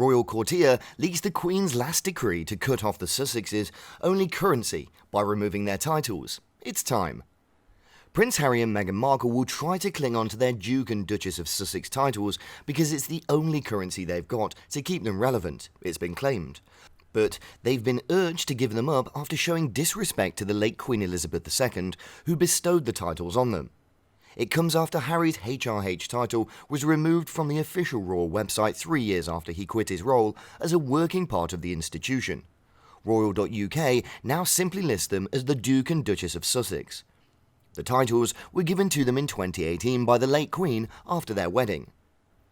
Royal Courtier leaks the Queen's last decree to cut off the Sussexes' only currency by removing their titles. It's time. Prince Harry and Meghan Markle will try to cling on to their Duke and Duchess of Sussex titles because it's the only currency they've got to keep them relevant, it's been claimed. But they've been urged to give them up after showing disrespect to the late Queen Elizabeth II, who bestowed the titles on them. It comes after Harry's HRH title was removed from the official royal website 3 years after he quit his role as a working part of the institution. Royal.uk now simply lists them as the Duke and Duchess of Sussex. The titles were given to them in 2018 by the late Queen after their wedding.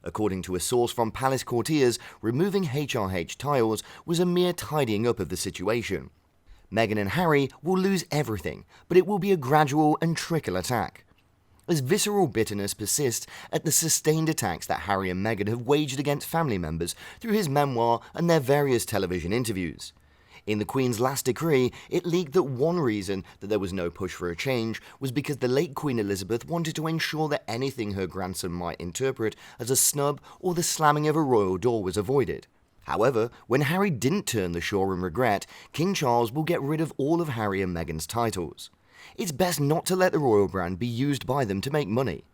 According to a source from Palace Courtiers, removing HRH titles was a mere tidying up of the situation. Meghan and Harry will lose everything, but it will be a gradual and trickle attack. As visceral bitterness persists at the sustained attacks that Harry and Meghan have waged against family members through his memoir and their various television interviews. In the Queen's last decree, it leaked that one reason that there was no push for a change was because the late Queen Elizabeth wanted to ensure that anything her grandson might interpret as a snub or the slamming of a royal door was avoided. However, when Harry didn't turn the shore in regret, King Charles will get rid of all of Harry and Meghan's titles. It's best not to let the royal brand be used by them to make money.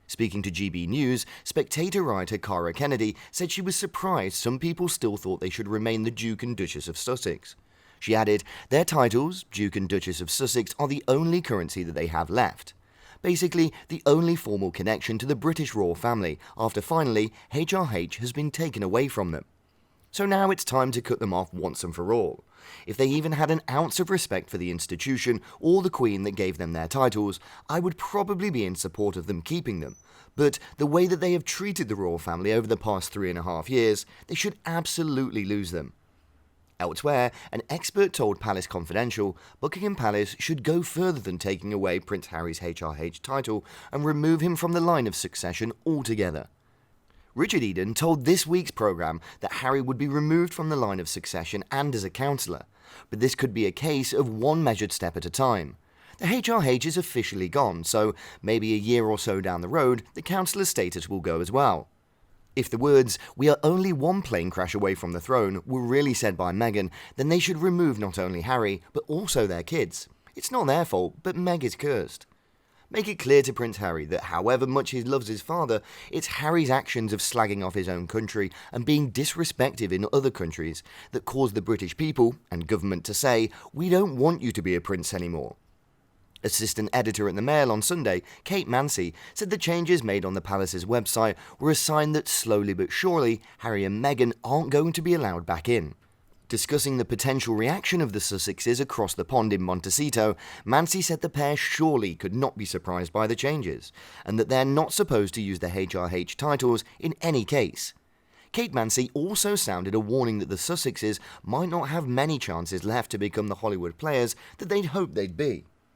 Speaking to GB News, Spectator writer Cara Kennedy said she was surprised some people still thought they should remain the Duke and Duchess of Sussex. She added, their titles, Duke and Duchess of Sussex, are the only currency that they have left. Basically, the only formal connection to the British royal family after finally HRH has been taken away from them. So now it's time to cut them off once and for all. If they even had an ounce of respect for the institution or the Queen that gave them their titles, I would probably be in support of them keeping them. But the way that they have treated the royal family over the past 3.5 years, they should absolutely lose them. Elsewhere, an expert told Palace Confidential, Buckingham Palace should go further than taking away Prince Harry's HRH title and remove him from the line of succession altogether. Richard Eden told this week's programme that Harry would be removed from the line of succession and as a counsellor, but this could be a case of one measured step at a time. The HRH is officially gone, so maybe a year or so down the road, the counsellor status will go as well. If the words, "we are only one plane crash away from the throne," were really said by Meghan, then they should remove not only Harry, but also their kids. It's not their fault, but Meg is cursed. Make it clear to Prince Harry that however much he loves his father, it's Harry's actions of slagging off his own country and being disrespectful in other countries that caused the British people and government to say, "We don't want you to be a prince anymore." Assistant editor at the Mail on Sunday, Kate Mancy, said the changes made on the palace's website were a sign that slowly but surely Harry and Meghan aren't going to be allowed back in. Discussing the potential reaction of the Sussexes across the pond in Montecito, Mancy said the pair surely could not be surprised by the changes, and that they're not supposed to use the HRH titles in any case. Kate Mancy also sounded a warning that the Sussexes might not have many chances left to become the Hollywood players that they'd hoped they'd be.